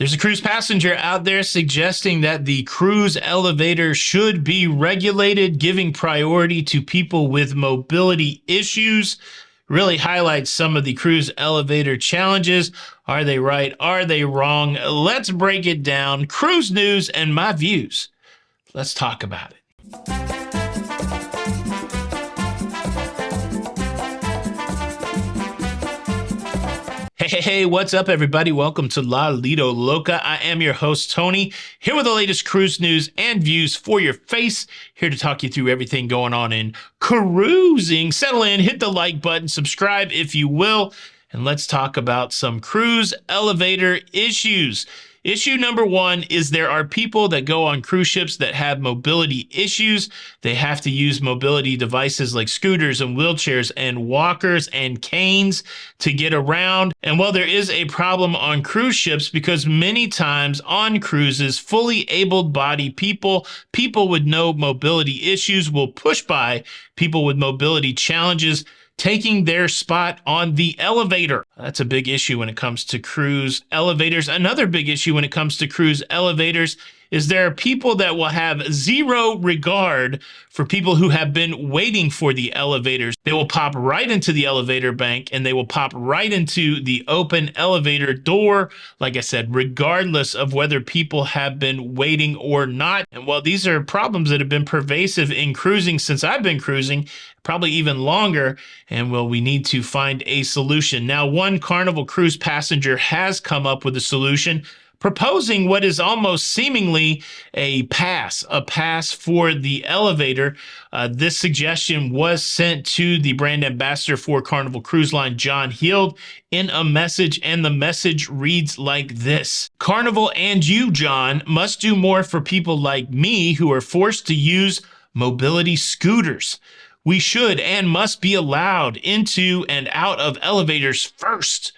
There's a cruise passenger out there suggesting that the cruise elevator should be regulated, giving priority to people with mobility issues. Really highlights some of the cruise elevator challenges. Are they right? Are they wrong? Let's break it down. Cruise news and my views. Let's talk about it. Hey, what's up, everybody? Welcome to Lido, Loca. I am your host, Tony, here with the latest cruise news and views for your face. Here to talk you through everything going on in cruising. Settle in, hit the like button, subscribe if you will, and let's talk about some cruise elevator issues. Issue number one is there are people that go on cruise ships that have mobility issues. They have to use mobility devices like scooters and wheelchairs and walkers and canes to get around. And while there is a problem on cruise ships, because many times on cruises, fully able-bodied people with no mobility issues will push by people with mobility challenges, taking their spot on the elevator. That's a big issue when it comes to cruise elevators. Another big issue when it comes to cruise elevators is there are people that will have zero regard for people who have been waiting for the elevators. They will pop right into the elevator bank and they will pop right into the open elevator door, like I said, regardless of whether people have been waiting or not. And while these are problems that have been pervasive in cruising since I've been cruising, probably even longer, and well, we need to find a solution. Now, one Carnival cruise passenger has come up with a solution, proposing what is almost seemingly a pass for the elevator. This suggestion was sent to the brand ambassador for Carnival Cruise Line, John Heald, in a message, and the message reads like this. Carnival and you, John, must do more for people like me who are forced to use mobility scooters. We should and must be allowed into and out of elevators first.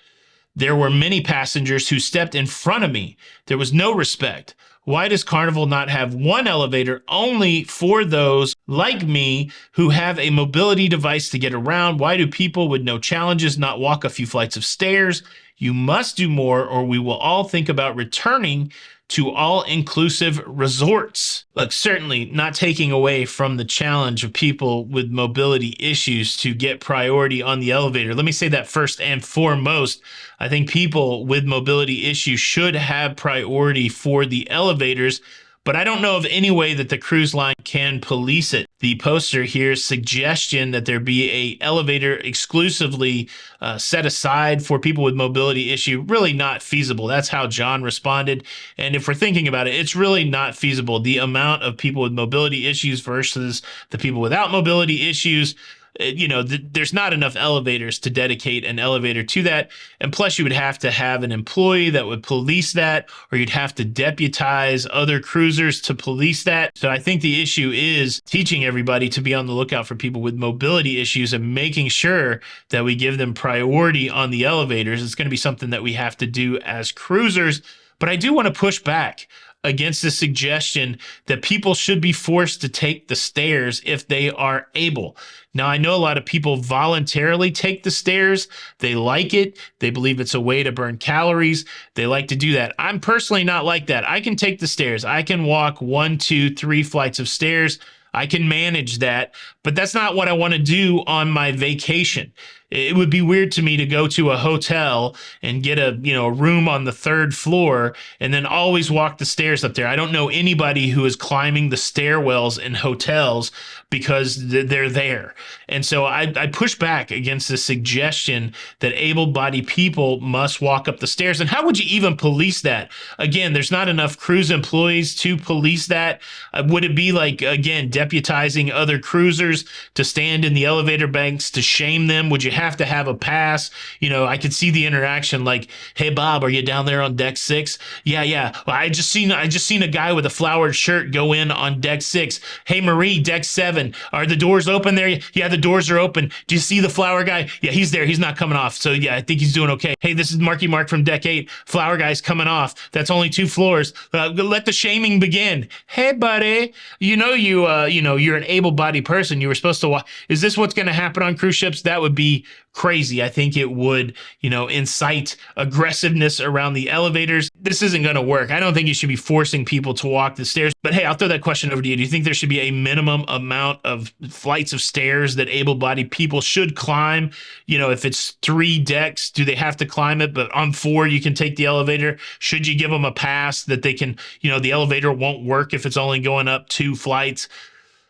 There were many passengers who stepped in front of me. There was no respect. Why does Carnival not have one elevator only for those like me who have a mobility device to get around? Why do people with no challenges not walk a few flights of stairs? You must do more, or we will all think about returning to all-inclusive resorts. Look, certainly not taking away from the challenge of people with mobility issues to get priority on the elevator. Let me say that first and foremost. I think people with mobility issues should have priority for the elevators, but I don't know of any way that the cruise line can police it. The poster here, suggestion that there be a elevator exclusively set aside for people with mobility issue, really not feasible. That's how John responded. And if we're thinking about it, it's really not feasible. The amount of people with mobility issues versus the people without mobility issues, there's not enough elevators to dedicate an elevator to that. And plus, you would have to have an employee that would police that, or you'd have to deputize other cruisers to police that. So I think the issue is teaching everybody to be on the lookout for people with mobility issues and making sure that we give them priority on the elevators. It's going to be something that we have to do as cruisers. But I do want to push back against the suggestion that people should be forced to take the stairs if they are able. Now, I know a lot of people voluntarily take the stairs. They like it. They believe it's a way to burn calories. They like to do that. I'm personally not like that. I can take the stairs. I can walk 1, 2, 3 flights of stairs. I can manage that, but that's not what I want to do on my vacation. It would be weird to me to go to a hotel and get a room on the 3rd floor and then always walk the stairs up there. I don't know anybody who is climbing the stairwells in hotels because they're there. And so I push back against the suggestion that able-bodied people must walk up the stairs. And how would you even police that? Again, there's not enough cruise employees to police that. Would it be like, again, deputizing other cruisers to stand in the elevator banks to shame them? Would you have to have a pass? I could see the interaction like, hey, Bob, are you down there on deck 6? Yeah. Well, I just seen a guy with a flowered shirt go in on deck 6. Hey, Marie, deck 7. Are the doors open there? Yeah, the doors are open. Do you see the flower guy? Yeah, he's there. He's not coming off. So yeah, I think he's doing okay. Hey, this is Marky Mark from deck 8. Flower guy's coming off. That's only 2 floors. Let the shaming begin. Hey, buddy, you're an able-bodied person. You were supposed to walk. Is this what's going to happen on cruise ships? That would be crazy. I think it would, incite aggressiveness around the elevators. This isn't going to work. I don't think you should be forcing people to walk the stairs. But hey, I'll throw that question over to you. Do you think there should be a minimum amount of flights of stairs that able-bodied people should climb? If it's 3 decks, do they have to climb it? But on 4, you can take the elevator. Should you give them a pass that they can, the elevator won't work if it's only going up 2 flights?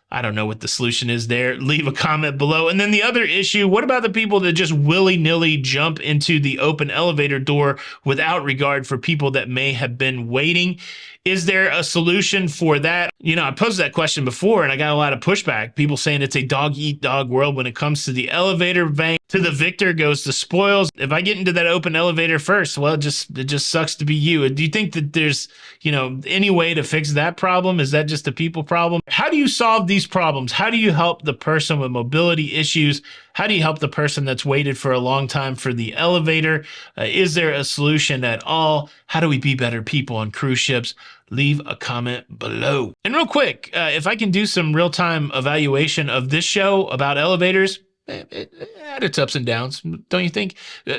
I don't know what the solution is there. Leave a comment below. And then the other issue, what about the people that just willy-nilly jump into the open elevator door without regard for people that may have been waiting? Is there a solution for that? I posed that question before and I got a lot of pushback. People saying it's a dog-eat-dog world when it comes to the elevator bank. To the victor goes the spoils. If I get into that open elevator first, well, it just sucks to be you. Do you think that there's, any way to fix that problem? Is that just a people problem? How do you solve these problems? How do you help the person with mobility issues? How do you help the person that's waited for a long time for the elevator? Is there a solution at all? How do we be better people on cruise ships? Leave a comment below. And real quick, if I can do some real-time evaluation of this show about elevators, it had its ups and downs, don't you think?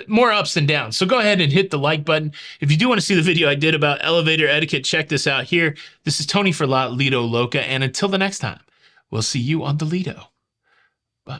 More ups than downs. So go ahead and hit the like button. If you do want to see the video I did about elevator etiquette, check this out here. This is Tony for Lido Loca, and until the next time, we'll see you on the Lido. Bye.